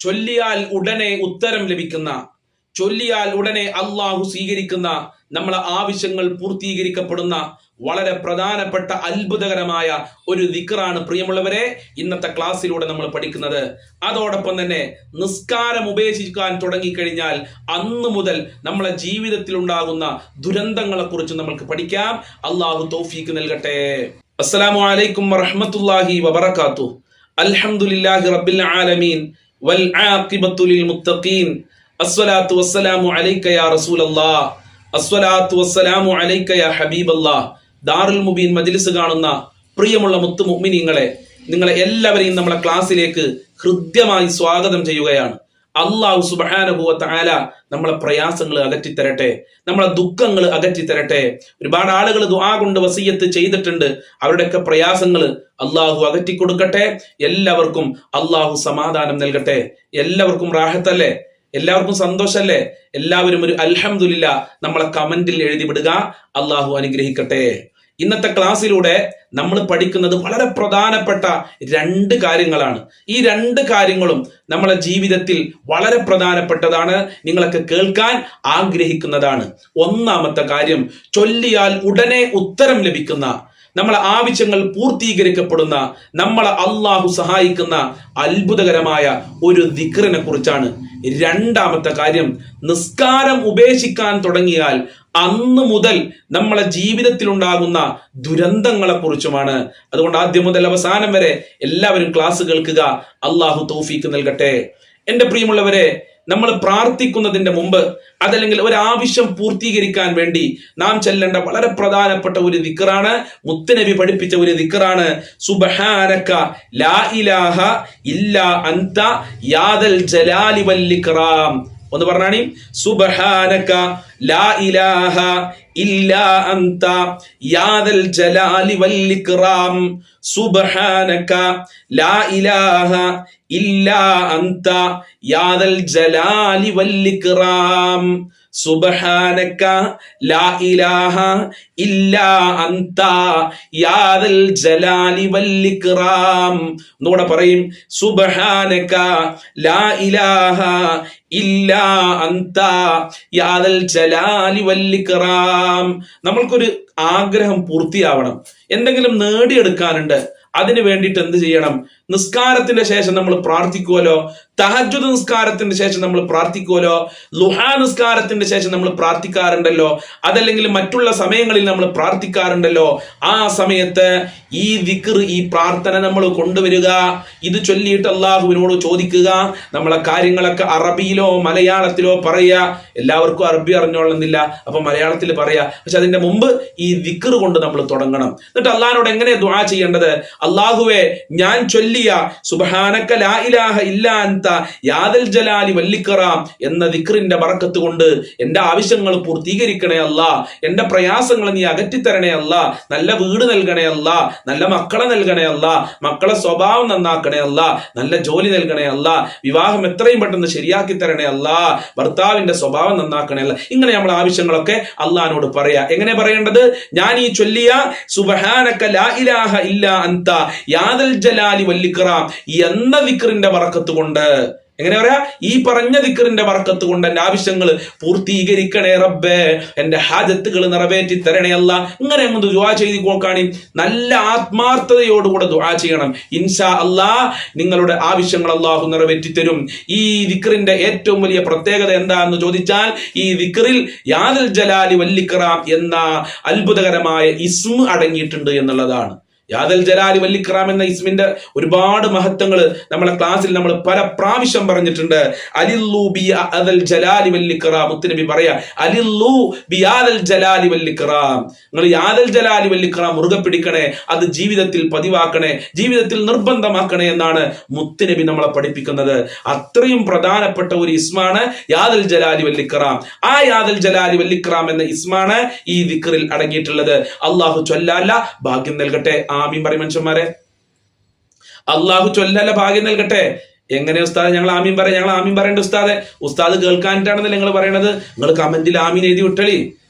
ചൊല്ലിയാൽ ഉടനെ ഉത്തരം ലഭിക്കുന്ന, ചൊല്ലിയാൽ ഉടനെ അള്ളാഹു സ്വീകരിക്കുന്ന, നമ്മളെ ആവശ്യങ്ങൾ പൂർത്തീകരിക്കപ്പെടുന്ന വളരെ പ്രധാനപ്പെട്ട അത്ഭുതകരമായ ഒരു ദിക്റാണ് പ്രിയമുള്ളവരെ ഇന്നത്തെ ക്ലാസ്സിലൂടെ നമ്മൾ പഠിക്കുന്നത്. അതോടൊപ്പം തന്നെ നിസ്കാരം ഉപേക്ഷിക്കാൻ തുടങ്ങിക്കഴിഞ്ഞാൽ അന്ന് മുതൽ നമ്മളെ ജീവിതത്തിൽ ഉണ്ടാകുന്ന ദുരന്തങ്ങളെ കുറിച്ച് നമുക്ക് പഠിക്കാം. അള്ളാഹു തൗഫീക്ക് നൽകട്ടെ. അസ്സലാമു അലൈക്കും വറഹ്മത്തുള്ളാഹി വബറകാതുഹു. അൽഹംദുലില്ലാഹി റബ്ബിൽ ആലമീൻ വൽ ആഖിബത്തു ലിൽ മുത്തഖീൻ. അസ്സലാത്തു വസ്സലാമു അലൈക യാ റസൂലല്ലാഹ്. അസ്സലാത്തു വസ്സലാമു അലൈക യാ ഹബീബല്ലാഹ്. ദാറുൽ മുബീൻ മജ്ലിസ് കാണുന്ന പ്രിയമുള്ള മുത്തു മുഅ്മിനീങ്ങളെ, നിങ്ങളെ എല്ലാവരെയും നമ്മളെ ക്ലാസ്സിലേക്ക് ഹൃദ്യമായി സ്വാഗതം ചെയ്യുകയാണ്. അല്ലാഹു സുബ്ഹാനഹു വ തആല നമ്മളെ പ്രയാസങ്ങൾ അകറ്റിത്തരട്ടെ, നമ്മളെ ദുഃഖങ്ങൾ അകറ്റിത്തരട്ടെ. ഒരുപാട് ആളുകൾ ദുആ കൊണ്ട് വസിയത്ത് ചെയ്തിട്ടുണ്ട്. അവരുടെയൊക്കെ പ്രയാസങ്ങൾ അല്ലാഹു അകറ്റിക്കൊടുക്കട്ടെ. എല്ലാവർക്കും അല്ലാഹു സമാധാനം നൽകട്ടെ. എല്ലാവർക്കും റാഹത്തല്ലേ? എല്ലാവർക്കും സന്തോഷല്ലേ? എല്ലാവരും ഒരു അൽഹംദുലില്ലാ നമ്മളെ കമന്റിൽ എഴുതി വിടുക. അല്ലാഹു അനുഗ്രഹിക്കട്ടെ. ഇന്നത്തെ ക്ലാസ്സിലൂടെ നമ്മൾ പഠിക്കുന്നത് വളരെ പ്രധാനപ്പെട്ട രണ്ട് കാര്യങ്ങളാണ്. ഈ രണ്ട് കാര്യങ്ങളും നമ്മളെ ജീവിതത്തിൽ വളരെ പ്രധാനപ്പെട്ടതാണ്, നിങ്ങളൊക്കെ കേൾക്കാൻ ആഗ്രഹിക്കുന്നതാണ്. ഒന്നാമത്തെ കാര്യം, ചൊല്ലിയാൽ ഉടനെ ഉത്തരം ലഭിക്കുന്ന, നമ്മളെ ആവശ്യങ്ങൾ പൂർത്തീകരിക്കപ്പെടുന്ന, നമ്മളെ അള്ളാഹു സഹായിക്കുന്ന അത്ഭുതകരമായ ഒരു ദിക്റിനെ കുറിച്ചാണ്. രണ്ടാമത്തെ കാര്യം, നിസ്കാരം ഉപേക്ഷിക്കാൻ തുടങ്ങിയാൽ അന്ന് മുതൽ നമ്മളെ ജീവിതത്തിൽ ഉണ്ടാകുന്ന ദുരന്തങ്ങളെ കുറിച്ചുമാണ്. അതുകൊണ്ട് ആദ്യം മുതൽ അവസാനം വരെ എല്ലാവരും ക്ലാസ് കേൾക്കുക. അള്ളാഹു തൗഫീക്ക് നൽകട്ടെ. എന്റെ പ്രിയമുള്ളവരെ, നമ്മൾ പ്രാർത്ഥിക്കുന്നതിന്റെ മുമ്പ് അതല്ലെങ്കിൽ ഒരു ആവശ്യം പൂർത്തീകരിക്കാൻ വേണ്ടി നാം ചെല്ലേണ്ട വളരെ പ്രധാനപ്പെട്ട ഒരു ദിക്റാണ്, മുത്തുനബി പഠിപ്പിച്ച ഒരു ദിക്റാണ്. സുബ്ഹാനക ലാ ഇലാഹ ഇല്ലാ അൻത യാദൽ ജലാലി വൽ ഇക്റാം. ഒന്ന് പറഞ്ഞാണി, സുബ്ഹാനക ലാ ഇലാഹ ഇല്ലാ അൻത യാദൽ ജലാലി വൽ ഇക്റാം. സുബ്ഹാനക ലാ ഇലാഹ ഇല്ലാ അൻത യാദൽ ജലാലി വൽ ഇക്റാം. സുബ്ഹാനക ലാ ഇലാഹ ഇല്ലാ അൻത യാദൽ ജലാലി വൽ ഇക്റാം. ഒന്നുകൂടെ പറയും, സുബ്ഹാനക ലാ ഇലാഹ ഇല്ലാ അൻത യാദൽ ജലാലി വൽ ഇക്റാം. നമ്മൾക്കൊരു ആഗ്രഹം പൂർത്തിയാവണം, എന്തെങ്കിലും നേടിയെടുക്കാനുണ്ട്. അതിനു വേണ്ടിയിട്ട് എന്ത് ചെയ്യണം? നിസ്കാരത്തിന്റെ ശേഷം നമ്മൾ പ്രാർത്ഥിക്കുമല്ലോ, തഹജ്ജുദ് നിസ്കാരത്തിന്റെ ശേഷം നമ്മൾ പ്രാർത്ഥിക്കുമല്ലോ, ളുഹാ നിസ്കാരത്തിന്റെ ശേഷം നമ്മൾ പ്രാർത്ഥിക്കാറുണ്ടല്ലോ, അതല്ലെങ്കിൽ മറ്റുള്ള സമയങ്ങളിൽ നമ്മൾ പ്രാർത്ഥിക്കാറുണ്ടല്ലോ. ആ സമയത്ത് ഈ ദിക്ർ, ഈ പ്രാർത്ഥന നമ്മൾ കൊണ്ടുവരിക. ഇത് ചൊല്ലിയിട്ട് അള്ളാഹുവിനോട് ചോദിക്കുക. നമ്മളെ കാര്യങ്ങളൊക്കെ അറബിയിലോ മലയാളത്തിലോ പറയുക. എല്ലാവർക്കും അറബി അറിഞ്ഞോളുന്നില്ല, അപ്പൊ മലയാളത്തിൽ പറയാ. പക്ഷെ അതിന്റെ മുമ്പ് ഈ ദിക്ർ കൊണ്ട് നമ്മൾ തുടങ്ങണം. എന്നിട്ട് അള്ളാഹിനോട് എങ്ങനെ ദുആ ചെയ്യേണ്ടത്? അള്ളാഹുവേ, ഞാൻ ചൊല്ലിയ സുബ്ഹാനക ലാ ഇലാഹ ഇല്ലാ അൻത യാദൽ ജലാലി വൽ ഇക്റാം എന്ന ദിക്റിന്റെ ബറക്കത്ത് കൊണ്ട് എന്റെ ആവശ്യങ്ങൾ പൂർത്തീകരിക്കണേ അല്ലാ, എന്റെ പ്രയാസങ്ങൾ നീ അകറ്റിത്തരണേ അല്ലാ, നല്ല വീട് നൽകണേ അല്ലാ, നല്ല മക്കളെ നൽകണേ അല്ലാ, മക്കളെ സ്വഭാവം നന്നാക്കണേ അല്ലാ, നല്ല ജോലി നൽകണേ അല്ലാ, വിവാഹം എത്രയും പെട്ടെന്ന് ശരിയാക്കി തരണേ അല്ലാ, ഭർത്താവിന്റെ സ്വഭാവം നന്നാക്കണേ അല്ലാ. ഇങ്ങനെ നമ്മൾ ആവശ്യങ്ങളൊക്കെ അള്ളാഹിനോട് പറയാ. എങ്ങനെ പറയേണ്ടത്? ഞാൻ ഈ ചൊല്ലിയ സുബ്ഹാനക ലാ ഇലാഹ ഇല്ലാ അൻത യാദൽ ജലാലി വൽ ഇക്റാം എന്ന ദിക്റിന്റെ ബറക്കത്ത് കൊണ്ട്, എങ്ങനെ പറയാ? ഈ പറഞ്ഞ ദിക്റിന്റെ ബറക്കത്ത് കൊണ്ട് എന്റെ ആവശ്യങ്ങൾ പൂർത്തീകരിക്കണേ റബ്ബേ, എന്റെ ഹാജത്തുകൾ നിറവേറ്റി തരണേ അല്ലാ. ഇങ്ങനെ അങ്ങ് ദുആ ചെയ്ത് കൊടുക്കാണി. നല്ല ആത്മാർത്ഥതയോടുകൂടെ ദുആ ചെയ്യണം. ഇൻഷാ അല്ലാ നിങ്ങളുടെ ആവശ്യങ്ങൾ അല്ലാഹു നിറവേറ്റി തരും. ഈ ദിക്റിന്റെ ഏറ്റവും വലിയ പ്രത്യേകത എന്താണെന്ന് ചോദിച്ചാൽ, ഈ ദിക്റിൽ യാദൽ ജലാലി വൽ ഇക്റാം എന്ന അത്ഭുതകരമായ ഇസ്മ അടങ്ങിയിട്ടുണ്ട് എന്നുള്ളതാണ്. യാദൽ ജലാലി വൽ ഇക്റാം എന്ന ഇസ്മിന്റെ ഒരുപാട് മഹത്വങ്ങൾ നമ്മളെ ക്ലാസ്സിൽ നമ്മൾ പല പ്രാവശ്യം പറഞ്ഞിട്ടുണ്ട്. അലില്ലു ബി യാദൽ ജലാലി വൽ ഇക്റാം. മുത്തുനബി പറയാ, അലില്ലു ബി യാദൽ ജലാലി വൽ ഇക്റാം. നിങ്ങൾ യാദൽ ജലാലി വൽ ഇക്റാം മുറുകെ പിടിക്കണേ, അത് ജീവിതത്തിൽ പതിവാക്കണേ, ജീവിതത്തിൽ നിർബന്ധമാക്കണേ എന്നാണ് മുത്തുനബി നമ്മളെ പഠിപ്പിക്കുന്നത്. അത്രയും പ്രധാനപ്പെട്ട ഒരു ഇസ്മാണ് യാദൽ ജലാലി വൽ ഇക്റാം. ആ യാദൽ ജലാലി വൽ ഇക്റാം എന്ന ഇസ്മാണ് ഈ ദിക്റിൽ അടങ്ങിയിട്ടുള്ളത്. അള്ളാഹു ചൊല്ലാല ഭാഗ്യം നൽകട്ടെ. ആമീൻ പറയും മനുഷ്യന്മാരെ. അള്ളാഹു ചൊല്ലല്ല ഭാഗ്യം നൽകട്ടെ. എങ്ങനെ ഉസ്താദ് ഞങ്ങൾ ആമീൻ പറയാം? ഞങ്ങൾ ആമീൻ പറയേണ്ട ഉസ്താദ് കേൾക്കാനിട്ടാണെന്ന് നിങ്ങൾ പറയണത്. നിങ്ങൾ കമന്റിൽ ആമീൻ എഴുതി വിട്ടളി.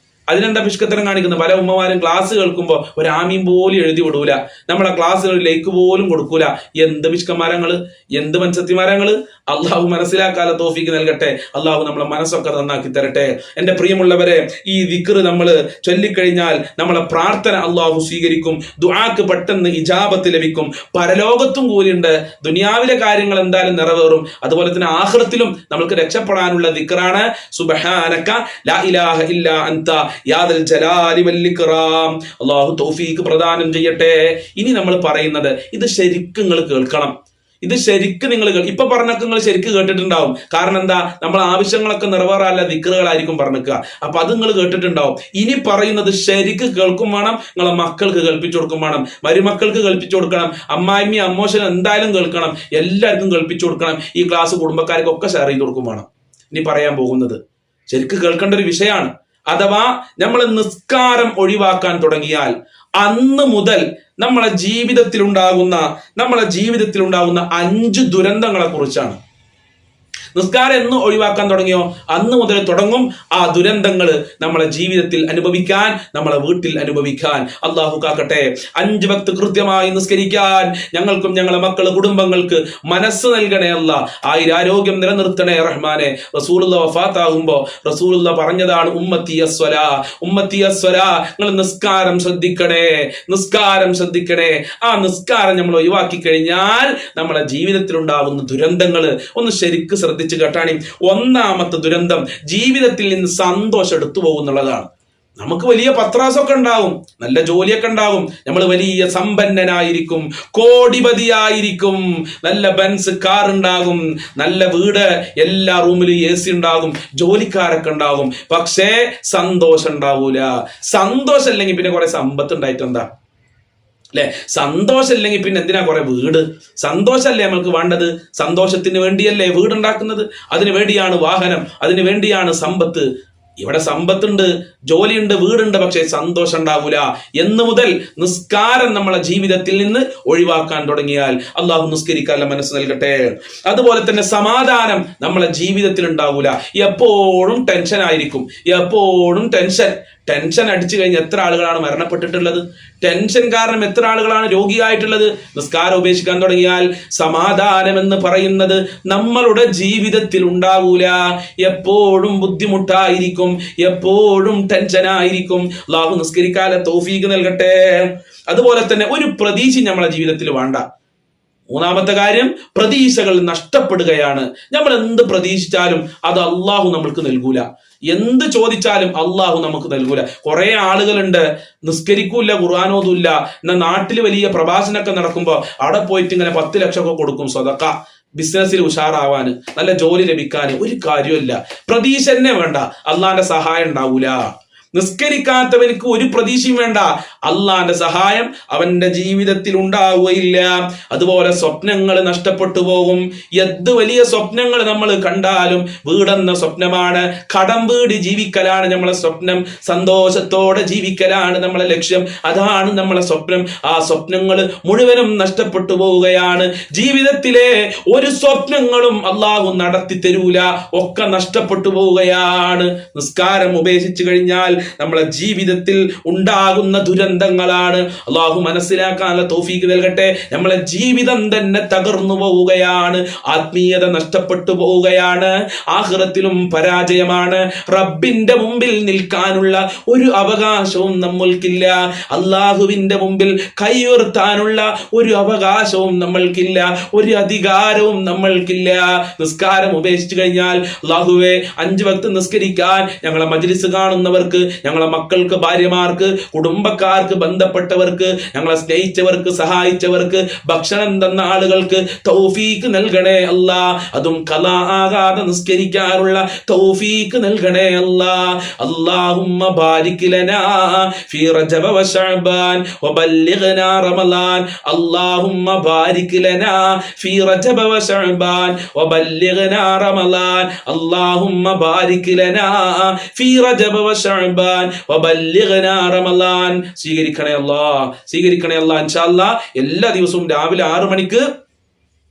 അതിനെന്താ പിഷ്കത്തരം കാണിക്കുന്നത്? പല ഉമ്മമാരും ക്ലാസ് കേൾക്കുമ്പോൾ ഒരു ആമീൻ പോലും എഴുതി വിടൂല, നമ്മളെ ക്ലാസ്സുകളിൽ ലൈക്ക് പോലും കൊടുക്കൂല. എന്ത് പിഷ്കന്മാരങ്ങള്, എന്ത് മൻസത്തിമാരങ്ങള്. അള്ളാഹു മനസ്സിലാക്കാതെ തൗഫീക്ക് നൽകട്ടെ. അള്ളാഹു നമ്മളെ മനസ്സൊക്കെ നന്നാക്കി തരട്ടെ. എന്റെ പ്രിയമുള്ളവരെ, ഈ ദിക്ർ നമ്മൾ ചൊല്ലിക്കഴിഞ്ഞാൽ നമ്മളെ പ്രാർത്ഥന അള്ളാഹു സ്വീകരിക്കും. ദുആക്ക് പെട്ടെന്ന് ഇജാബത്ത് ലഭിക്കും. പരലോകത്തും കൂലിയുണ്ട്, ദുനിയാവിലെ കാര്യങ്ങൾ എന്തായാലും നിറവേറും. അതുപോലെ തന്നെ ആഖിറത്തിലും നമുക്ക് രക്ഷപ്പെടാനുള്ള ദിക്റാണ് സുബ്ഹാനക ലാ ഇലാഹ ഇല്ലാ അൻത യാ ദൽ ജലാലി വൽ ഇക്റാം. അള്ളാഹു തൗഫീക്ക് പ്രദാനം ചെയ്യട്ടെ. ഇനി നമ്മൾ പറയുന്നത് ഇത് ശരിക്കും നിങ്ങൾ കേൾക്കണം. ഇത് ശരിക്കും നിങ്ങൾ ഇപ്പൊ പറഞ്ഞൊക്കെ നിങ്ങൾ ശരിക്കും കേട്ടിട്ടുണ്ടാവും. കാരണം എന്താ, നമ്മൾ ആവശ്യങ്ങളൊക്കെ നിറവേറാനുള്ള ദിക്റുകളായിരിക്കും പറഞ്ഞിക്കുക. അപ്പൊ അത് നിങ്ങൾ കേട്ടിട്ടുണ്ടാവും. ഇനി പറയുന്നത് ശരിക്ക് കേൾക്കും വേണം, നിങ്ങളെ മക്കൾക്ക് കേൾപ്പിച്ചു കൊടുക്കും വേണം, മരുമക്കൾക്ക് കേൾപ്പിച്ചു കൊടുക്കണം, അമ്മായിമ്മ അമ്മോശൻ എന്തായാലും കേൾക്കണം, എല്ലാവർക്കും കേൾപ്പിച്ചു കൊടുക്കണം. ഈ ക്ലാസ് കുടുംബക്കാർക്കൊക്കെ ഷെയർ ചെയ്ത് കൊടുക്കും വേണം. ഇനി പറയാൻ പോകുന്നത് ശരിക്ക് കേൾക്കേണ്ട ഒരു വിഷയമാണ്. അഥവാ നമ്മൾ നിസ്കാരം ഒഴിവാക്കാൻ തുടങ്ങിയാൽ അന്ന് മുതൽ നമ്മളെ ജീവിതത്തിൽ ഉണ്ടാകുന്ന 5 ദുരന്തങ്ങളെ കുറിച്ചാണ്. നിസ്കാരം എന്ന് ഒഴിവാക്കാൻ തുടങ്ങിയോ അന്ന് മുതൽ തുടങ്ങും ആ ദുരന്തങ്ങൾ നമ്മളെ ജീവിതത്തിൽ അനുഭവിക്കാൻ, നമ്മളെ വീട്ടിൽ അനുഭവിക്കാൻ. അള്ളാഹു കാക്കട്ടെ. 5 വക്ത് കൃത്യമായി നിസ്കരിക്കാൻ ഞങ്ങൾക്കും ഞങ്ങളെ മക്കള് കുടുംബങ്ങൾക്ക് മനസ്സ് നൽകണേ അല്ല. ആരോഗ്യം നിലനിർത്തണേ റഹ്മാനെ. റസൂലുള്ള വഫാത്താകുമ്പോ റസൂലുള്ള പറഞ്ഞതാണ് ഉമ്മത്തി അസ്വലാ, ഉമ്മത്തി അസ്വലാ. നിങ്ങൾ നിസ്കാരം ശ്രദ്ധിക്കണേ, നിസ്കാരം ശ്രദ്ധിക്കണേ. ആ നിസ്കാരം നമ്മൾ ഒഴിവാക്കി കഴിഞ്ഞാൽ നമ്മളെ ജീവിതത്തിൽ ഉണ്ടാകുന്ന ദുരന്തങ്ങൾ ഒന്ന് ശരിക്ക് ശ്രദ്ധിച്ചു കേട്ടാണ്. ഒന്നാമത്തെ ദുരന്തം ജീവിതത്തിൽ നിന്ന് സന്തോഷം എടുത്തു പോകുന്നുള്ളതാണ്. നമുക്ക് വലിയ പത്രാസൊക്കെ ഉണ്ടാവും, നല്ല ജോലിയൊക്കെ ഉണ്ടാവും, നമ്മൾ വലിയ സമ്പന്നനായിരിക്കും, കോടിപതിയായിരിക്കും, നല്ല ബെൻസ് കാർ ഉണ്ടാകും, നല്ല വീട്, എല്ലാ റൂമിലും AC ഉണ്ടാകും, ജോലിക്കാരൊക്കെ ഉണ്ടാകും. പക്ഷേ സന്തോഷം ഉണ്ടാവൂല. സന്തോഷം ഇല്ലെങ്കിൽ പിന്നെ കുറെ സമ്പത്ത് ഉണ്ടായിട്ട് എന്താ അല്ലെ? സന്തോഷം ഇല്ലെങ്കിൽ പിന്നെ എന്തിനാ കുറെ വീട്? സന്തോഷമല്ലേ നമ്മൾക്ക് വേണ്ടത്? സന്തോഷത്തിന് വേണ്ടിയല്ലേ വീടുണ്ടാക്കുന്നത്? അതിനു വേണ്ടിയാണ് വാഹനം, അതിനു വേണ്ടിയാണ് സമ്പത്ത്. ഇവിടെ സമ്പത്തുണ്ട്, ജോലിയുണ്ട്, വീടുണ്ട്, പക്ഷെ സന്തോഷം ഉണ്ടാവൂല. എന്ന് മുതൽ നിസ്കാരം നമ്മളെ ജീവിതത്തിൽ നിന്ന് ഒഴിവാക്കാൻ തുടങ്ങിയാൽ അള്ളാഹു നിസ്കരിക്കാനുള്ള മനസ്സ് നൽകട്ടെ. അതുപോലെ തന്നെ സമാധാനം നമ്മളെ ജീവിതത്തിൽ ഉണ്ടാവൂല. എപ്പോഴും ടെൻഷൻ ആയിരിക്കും, എപ്പോഴും ടെൻഷൻ അടിച്ചു കഴിഞ്ഞ് എത്ര ആളുകളാണ് മരണപ്പെട്ടിട്ടുള്ളത്? ടെൻഷൻ കാരണം എത്ര ആളുകളാണ് രോഗിയായിട്ടുള്ളത്? നിസ്കാരം ഉപേക്ഷിക്കാൻ തുടങ്ങിയാൽ സമാധാനം എന്ന് പറയുന്നത് നമ്മളുടെ ജീവിതത്തിൽ ഉണ്ടാവൂല. എപ്പോഴും ബുദ്ധിമുട്ടായിരിക്കും, എപ്പോഴും ടെൻഷനായിരിക്കും. അല്ലാഹു നിസ്കരിക്കാനുള്ള തൗഫീഖ് നൽകട്ടെ. അതുപോലെ തന്നെ ഒരു പ്രതീക്ഷ നമ്മളെ ജീവിതത്തിൽ വേണ്ട. മൂന്നാമത്തെ കാര്യം, പ്രതീക്ഷകൾ നഷ്ടപ്പെടുകയാണ്. നമ്മൾ എന്ത് പ്രതീക്ഷിച്ചാലും അത് അള്ളാഹു നമ്മൾക്ക് നൽകൂല. എന്ത് ചോദിച്ചാലും അള്ളാഹു നമുക്ക് നൽകൂല. കുറെ ആളുകളുണ്ട്, നിസ്കരിക്കൂല്ല, ഖുർആനോതുല്ല, എന്നാൽ നാട്ടിൽ വലിയ പ്രഭാഷണമൊക്കെ നടക്കുമ്പോ അവിടെ പോയിട്ട് ഇങ്ങനെ 10 ലക്ഷമൊക്കെ കൊടുക്കും സ്വതക്ക, ബിസിനസ്സിൽ ഉഷാറാവാന്, നല്ല ജോലി ലഭിക്കാൻ. ഒരു കാര്യമില്ല, പ്രതീക്ഷ തന്നെ വേണ്ട, അള്ളാന്റെ സഹായം ഉണ്ടാവൂല. നിസ്കരിക്കാത്തവർക്ക് ഒരു പ്രതീക്ഷയും വേണ്ട, അള്ളാന്റെ സഹായം അവന്റെ ജീവിതത്തിൽ ഉണ്ടാവുകയില്ല. അതുപോലെ സ്വപ്നങ്ങൾ നഷ്ടപ്പെട്ടു പോകും. എന്ത് വലിയ സ്വപ്നങ്ങൾ നമ്മൾ കണ്ടാലും വീടെന്ന സ്വപ്നമാണ്, കടം വീടി ജീവിക്കലാണ് നമ്മളെ സ്വപ്നം, സന്തോഷത്തോടെ ജീവിക്കലാണ് നമ്മളെ ലക്ഷ്യം, അതാണ് നമ്മളെ സ്വപ്നം. ആ സ്വപ്നങ്ങൾ മുഴുവനും നഷ്ടപ്പെട്ടു പോവുകയാണ്. ജീവിതത്തിലെ ഒരു സ്വപ്നങ്ങളും അള്ളാഹു നടത്തി തരൂല, ഒക്കെ നഷ്ടപ്പെട്ടു പോവുകയാണ്. നിസ്കാരം ഉപേക്ഷിച്ചു കഴിഞ്ഞാൽ നമ്മളെ ജീവിതത്തിൽ ഉണ്ടാകുന്ന ദുരന്തങ്ങളാണ്. അള്ളാഹു മനസ്സിലാക്കാനുള്ള തൗഫീഖ് നൽകട്ടെ. നമ്മളെ ജീവിതം തന്നെ തകർന്നു പോവുകയാണ്, ആത്മീയത നഷ്ടപ്പെട്ടു പോവുകയാണ്, ആഖിറത്തിലും പരാജയമാണ്. റബ്ബിന്റെ മുമ്പിൽ നിൽക്കാനുള്ള ഒരു അവകാശവും നമ്മൾക്കില്ല, അള്ളാഹുവിന്റെ മുമ്പിൽ കൈ ഉയർത്താനുള്ള ഒരു അവകാശവും നമ്മൾക്കില്ല, ഒരു അധികാരവും നമ്മൾക്കില്ല. നിസ്കാരം ഉപേക്ഷിച്ചു കഴിഞ്ഞാൽ അള്ളാഹുവേ 5 വക്ത് നിസ്കരിക്കാൻ ഞങ്ങളെ മജ്ലിസ് കാണുന്നവർക്ക്, ഞങ്ങളെ മക്കൾക്ക്, ഭാര്യമാർക്ക്, കുടുംബക്കാർക്ക്, ബന്ധപ്പെട്ടവർക്ക്, ഞങ്ങളെ സ്നേഹിച്ചവർക്ക്, സഹായിച്ചവർക്ക്, ഭക്ഷണം തന്ന ആളുകൾക്ക് തൗഫീഖ് നൽകണേ അല്ലാ. അതും ഖലാ ആകാതെ നിസ്കരിക്കാനുള്ള തൗഫീഖ് നൽകണേ അല്ലാ. അല്ലാഹുമ്മ ബാരിക് ലനാ ഫീ റജബ വ ശഅബാൻ വബല്ലിഗ്നാ റമളാൻ. അല്ലാഹുമ്മ ബാരിക് ലനാ ഫീ റജബ വ ശഅബാൻ വബല്ലിഗ്നാ റമളാൻ. അല്ലാഹുമ്മ ബാരിക് ലനാ ഫീ റജബ വ ശഅബാൻ വബല്ലിഗ്നാ റമളാൻ. സ്വീകരിക്കണേ അല്ലാ, സ്വീകരിക്കണേ അല്ലാ. ഇൻഷാ അല്ലാഹ് എല്ലാ ദിവസവും രാവിലെ 6 മണിക്ക്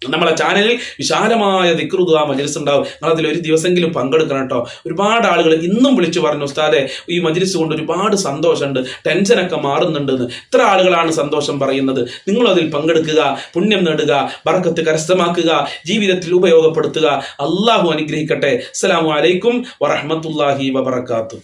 നമ്മളെ ചാനലിൽ വിശാലമായ ദിക്ർ ദുആ മജ്ലിസ് ഉണ്ടാവും. നിങ്ങൾ അതിൽ ഒരു ദിവസമെങ്കിലും പങ്കെടുക്കണം കേട്ടോ. ഒരുപാട് ആളുകൾ ഇന്നും വിളിച്ചു പറഞ്ഞു, ഉസ്താദെ ഈ മജ്ലിസ് കൊണ്ട് ഒരുപാട് സന്തോഷമുണ്ട്, ടെൻഷനൊക്കെ മാറുന്നുണ്ടെന്ന്. ഇത്ര ആളുകളാണ് സന്തോഷം പറയുന്നത്. നിങ്ങളും അതിൽ പങ്കെടുക്കുക, പുണ്യം നേടുക, ബറക്കത്ത് കരസ്ഥമാക്കുക, ജീവിതത്തിൽ ഉപയോഗപ്പെടുത്തുക. അള്ളാഹു അനുഗ്രഹിക്കട്ടെ. അസ്സലാമു അലൈക്കും വറഹ്മത്തുള്ളാഹി വബറകാതുഹു.